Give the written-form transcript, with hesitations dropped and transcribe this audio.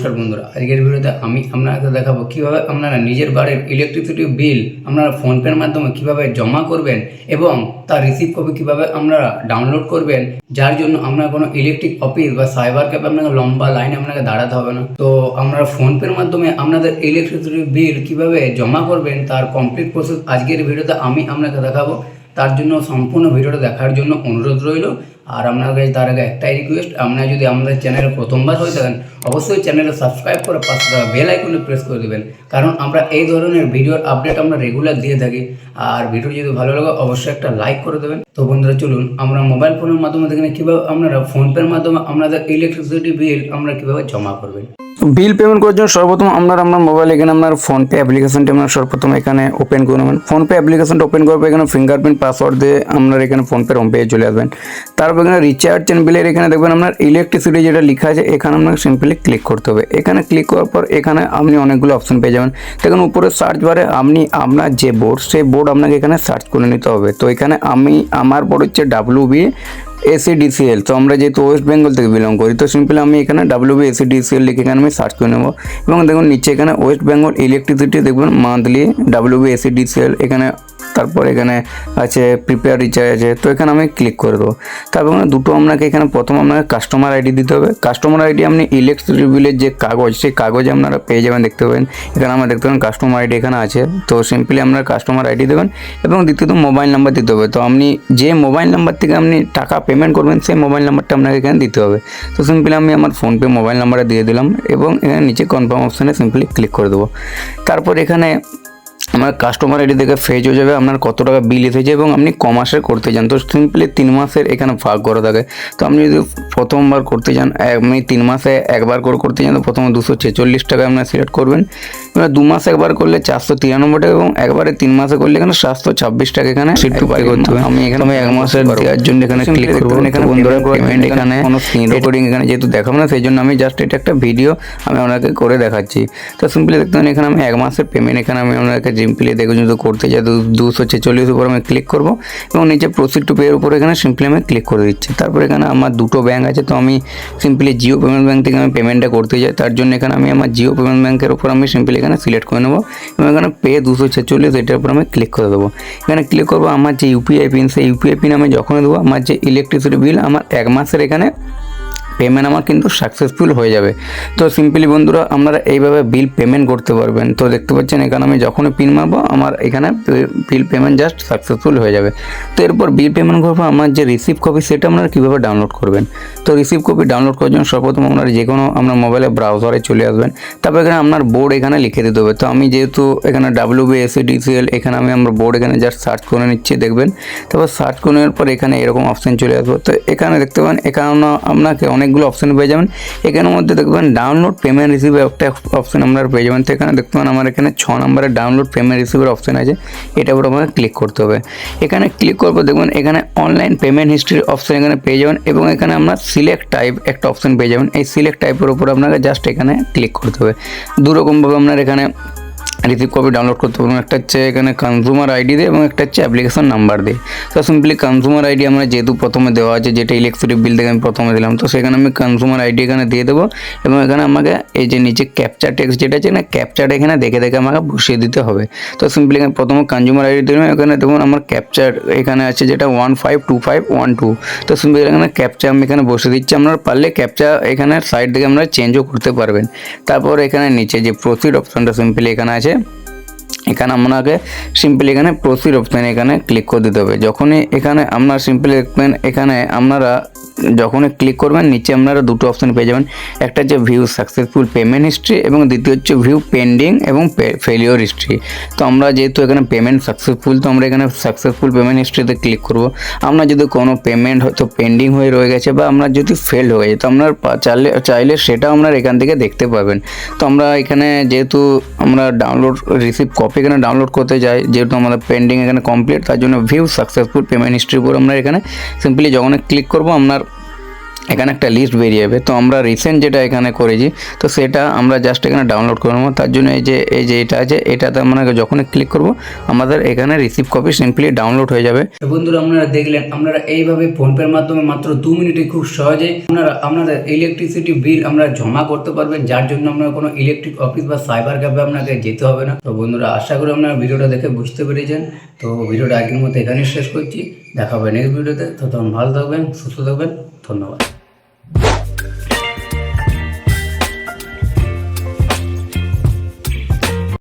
নমস্কার বন্ধুরা, আজকের ভিডিওতে আমি আপনাদের দেখাবো কিভাবে আপনারা নিজের বাড়ির ইলেকট্রিসিটি বিল আপনারা ফোনপের মাধ্যমে কিভাবে জমা করবেন এবং তার রিসিভ কপি কিভাবে আপনারা ডাউনলোড করবেন, যার জন্য আপনার কোনো ইলেকট্রিক অফিস বা সাইবার ক্যাফে আপনাকে লম্বা লাইনে আপনাকে দাঁড়াতে হবে না। তো আপনারা ফোনপের মাধ্যমে আপনাদের ইলেকট্রিসিটি বিল কিভাবে জমা করবেন তার কমপ্লিট প্রসেস আজকের ভিডিওতে আমি আপনাকে দেখাবো। তার জন্য সম্পূর্ণ ভিডিওটা দেখার জন্য অনুরোধ রইল। আর আপনার কাছে তার আগে একটাই রিকোয়েস্ট, আপনারা যদি আমাদের চ্যানেলে প্রথমবার হয়ে থাকেন অবশ্যই চ্যানেলে সাবস্ক্রাইব করে পাশে থাকা বেল আইকনে প্রেস করে দেবেন, কারণ আমরা এই ধরনের ভিডিওর আপডেট আমরা রেগুলার দিয়ে থাকি। আর ভিডিও যদি ভালো লাগে অবশ্যই একটা লাইক করে দেবেন। তো বন্ধুরা চলুন আমরা মোবাইল ফোনের মাধ্যমে দেখেন কীভাবে আপনারা ফোনপের মাধ্যমে আপনাদের ইলেকট্রিসিটি বিল আমরা কীভাবে জমা করবেন। বিল পেমেন্ট করার জন্য সর্বপ্রথম আপনার মোবাইল এখানে আপনার ফোনপে অ্যাপ্লিকেশনটি আপনার সর্বপ্রথম এখানে ওপেন করে নেবেন। ফোনপে অ্যাপ্লিকেশনটা ওপেন করবে, এখানে ফিঙ্গারপ্রিন্ট পাসওয়ার্ড দিয়ে আপনার এখানে ফোনপের হোম পেজে চলে আসবেন। তারপর এখানে রিচার্জ অ্যান্ড বিলের এখানে দেখবেন আপনার ইলেকট্রিসিটি যেটা লেখা আছে এখানে আপনাকে সিম্পলি ক্লিক করতে হবে। এখানে ক্লিক করার পর এখানে আপনি অনেকগুলো অপশন পেয়ে যাবেন। দেখুন উপরে সার্চ বারে আপনি আপনার যে বোর্ড সেই বোর্ড আপনাকে এখানে সার্চ করে নিতে হবে। তো এখানে আমার বোর্ড হচ্ছে WBACDCL। তো আমরা যেহেতু ওয়েস্ট বেঙ্গল থেকে বিলং করি তো সিম্পলি আমি এখানে WBACDCL লিখে এখানে আমি সার্চ করে নেব এবং দেখুন নিচে এখানে ওয়েস্ট বেঙ্গল ইলেকট্রিসিটি দেখবেন মান্থলি WBACDCL এখানে, তারপর এখানে আছে প্রিপেয়ার রিচার্জ আছে। তো এখানে আমি ক্লিক করে দেবো। তারপর দুটো আপনাকে এখানে প্রথম আপনাকে কাস্টমার আইডি দিতে হবে। কাস্টমার আইডি আপনি ইলেকট্রিসিটি বিলের যে কাগজ সেই কাগজে আপনারা পেয়ে যাবেন, দেখতে পাবেন এখানে আমরা দেখতে পাবেন কাস্টমার আইডি এখানে আছে। তো সিম্পলি আপনারা কাস্টমার আইডি দেবেন এবং দ্বিতীয়ত মোবাইল নাম্বার দিতে হবে। তো আপনি যে মোবাইল নাম্বার থেকে আপনি টাকা পেমেন্ট করবেন সেই মোবাইল নাম্বারটা আপনাকে এখানে দিতে হবে। তো সিম্পলি আমি আমার ফোনপে মোবাইল নাম্বারটা দিয়ে দিলাম এবং এখানে নিচে কনফার্ম অপশানে সিম্পলি ক্লিক করে দেবো। তারপর এখানে আমার কাস্টমার আইডি থেকে ফেজ হয়ে যাবে আপনার কত টাকা বিল এসেছে এবং আপনি ক মাসের করতে চান। তো সিম্পলি 3 মাসের এখানে ভাগ করা থাকে। তো আপনি যদি প্রথমবার করতে চান, আপনি 3 মাসে একবার করে করতে চান তো প্রথমে 246 টাকা আপনার সিলেক্ট করবেন। এবার 2 মাস একবার করলে 493 টাকা এবং একবারে 3 মাসে করলে এখানে 726 টাকা এখানে সিট টু বাই করতে হবে। আমি এখানে 1 মাসের দেওয়ার জন্য এখানে ক্লিক করব। এখানে বন্ধুরা পেমেন্ট এখানে কোনো স্ক্রিন রেকর্ডিং এখানে যেহেতু দেখাবো না সেই জন্য আমি জাস্ট এটা একটা ভিডিও আমি আপনাকে করে দেখাচ্ছি। তো সিম্পলি দেখতে পাবেন এখানে আমি 1 মাসের পেমেন্ট এখানে আমি আপনাকে সিম্পলি দেখুন যদি করতে চাই 246 উপর আমি ক্লিক করব এবং নিচে প্রসিড টু পে এর উপর এখানে সিম্পলি আমি ক্লিক করে দিচ্ছি। তারপর এখানে আমার দুটো ব্যাঙ্ক আছে, তো আমি সিম্পলি জিও পেমেন্ট ব্যাঙ্ক থেকে আমি পেমেন্টটা করতে চাই। তার জন্য এখানে আমি আমার জিও পেমেন্ট ব্যাঙ্কের উপর আমি সিম্পলি এখানে সিলেক্ট করে নেব এবং এখানে পে 246 এটার উপর আমি ক্লিক করে দেবো। এখানে ক্লিক করবো আমার যে ইউপিআই পিন সেই ইউপিআই পিন আমি যখন দেবো আমার যে ইলেকট্রিসিটি বিল আমার 1 মাসের এখানে পেমেন্ট আমার কিন্তু সাকসেসফুল হয়ে যাবে। তো সিম্পলি বন্ধুরা আপনারা এইভাবে বিল পেমেন্ট করতে পারবেন। তো দেখতে পাচ্ছেন এখানে আমি যখনই পিন মারবো আমার এখানে বিল পেমেন্ট জাস্ট সাকসেসফুল হয়ে যাবে। তো এরপর বিল পেমেন্ট করবো আমার যে রিসিভ কপি সেটা আপনারা কীভাবে ডাউনলোড করবেন। তো রিসিভ কপি ডাউনলোড করার জন্য সর্বপ্রথম আপনারা যে কোনো আপনার মোবাইলে ব্রাউজারে চলে আসবেন। তারপর এখানে আপনার বোর্ড এখানে লিখে দিতে হবে। তো আমি যেহেতু এখানে WBACDCL এখানে আমি আমার বোর্ড এখানে জাস্ট সার্চ করে নিচ্ছি, দেখবেন। তারপর সার্চ করে নেওয়ার পর এখানে এরকম অপশান চলে আসবে। তো এখানে দেখতে পাবেন এখানে আপনাকে অনেকগুলো অপশান পেয়ে যাবেন। এখানের মধ্যে দেখবেন ডাউনলোড পেমেন্ট রিসিভের একটা অপশান আপনারা পেয়ে যাবেন। তো এখানে দেখতে পাবেন আমার এখানে 6 নম্বরে ডাউনলোড পেমেন্ট রিসিভের অপশান আছে, এটার উপর আমাকে ক্লিক করতে হবে। এখানে ক্লিক করবো দেখবেন এখানে অনলাইন পেমেন্ট হিস্ট্রির অপশান এখানে পেয়ে যাবেন এবং এখানে আমরা সিলেক্ট টাইপ একটা অপশান পেয়ে যাবেন। এই সিলেক্ট টাইপের উপর আপনাকে জাস্ট এখানে ক্লিক করতে হবে। দুরকমভাবে আপনার এখানে রিসিভ কপি ডাউনলোড করতে পারবেন, একটা হচ্ছে এখানে কনজিউমার আইডি দিয়ে এবং একটা হচ্ছে অ্যাপ্লিকেশন নাম্বার দিয়ে। তো সিম্পলি কনজিউমার আইডি আমরা যেহেতু প্রথমে দেওয়া আছে, যেটা ইলেকট্রিসিটি বিল থেকে আমি প্রথমে দিলাম, তো সেখানে আমি কনজিউমার আইডি এখানে দিয়ে দেবো এবং এখানে আমাকে এই যে নিচে ক্যাপচার টেক্সট যেটা আছে না ক্যাপচারটা এখানে দেখে দেখে আমাকে বসিয়ে দিতে হবে। তো সিম্পলি এখানে প্রথমে কনজিউমার আইডি দিলাম, এখানে দেখুন আমার ক্যাপচার এখানে আছে যেটা 152512। তো সিম্পলি এখানে ক্যাপচার আমি এখানে বসে দিচ্ছি। আপনারা পারলে ক্যাপচার এখানে সাইড থেকে আপনারা চেঞ্জও করতে পারবেন। তারপর এখানে নিচে যে প্রসিড অপশানটা সিম্পলি এখানে আছে, এখানে আপনাকে সিম্পলি এখানে প্রসিড অপশান এখানে ক্লিক করে দিতে হবে। যখনই এখানে আপনারা সিম্পলি দেখবেন এখানে আপনারা যখনই ক্লিক করবেন নিচে আপনারা দুটো অপশান পেয়ে যাবেন, একটা হচ্ছে ভিউ সাকসেসফুল পেমেন্ট হিস্ট্রি এবং দ্বিতীয় হচ্ছে ভিউ পেন্ডিং এবং ফেলিওর হিস্ট্রি। তো আমরা যেহেতু এখানে পেমেন্ট সাকসেসফুল, তো আমরা এখানে সাকসেসফুল পেমেন্ট হিস্ট্রিতে ক্লিক করব। আমরা যদি কোনো পেমেন্ট হয়তো পেন্ডিং হয়ে রয়ে গেছে বা আমরা যদি ফেল হয়ে যায় তো আপনার চাইলে সেটাও আপনারা এখান থেকে দেখতে পাবেন। তো আমরা এখানে যেহেতু আমরা ডাউনলোড রিসিভ কপি এখানে ডাউনলোড করতে যাই, যেহেতু আমাদের পেন্ডিং এখানে কমপ্লিট, তার জন্য ভিউ সাকসেসফুল পেমেন্ট হিস্ট্রির উপর আমরা এখানে সিম্পলি যখন ক্লিক করবো আপনার এখানে একটা লিস্ট বেরিয়ে যাবে। তো আমরা রিসেন্ট যেটা এখানে করেছি তো সেটা আমরা জাস্ট এখানে ডাউনলোড করে নেবো। তার জন্য এই যে এটা আছে, এটাতে আমরা যখনই ক্লিক করব আমাদের এখানে রিসিভ কপি সিম্পলি ডাউনলোড হয়ে যাবে। তো বন্ধুরা আপনারা দেখলেন, আপনারা এইভাবে ফোনপের মাধ্যমে মাত্র 2 মিনিটে খুব সহজেই আপনারা আপনাদের ইলেকট্রিসিটি বিল আমরা জমা করতে পারবেন, যার জন্য আপনারা কোনো ইলেকট্রিক অফিস বা সাইবার ক্যাফে আপনাকে যেতে হবে না। তো বন্ধুরা আশা করি আপনারা ভিডিওটা দেখে বুঝতে পেরেছেন। তো ভিডিওটা আগের মতো এখানেই শেষ করছি, দেখা হবে নেক্সট ভিডিওতে। ততক্ষণ ভালো থাকবেন, সুস্থ থাকবেন, ধন্যবাদ।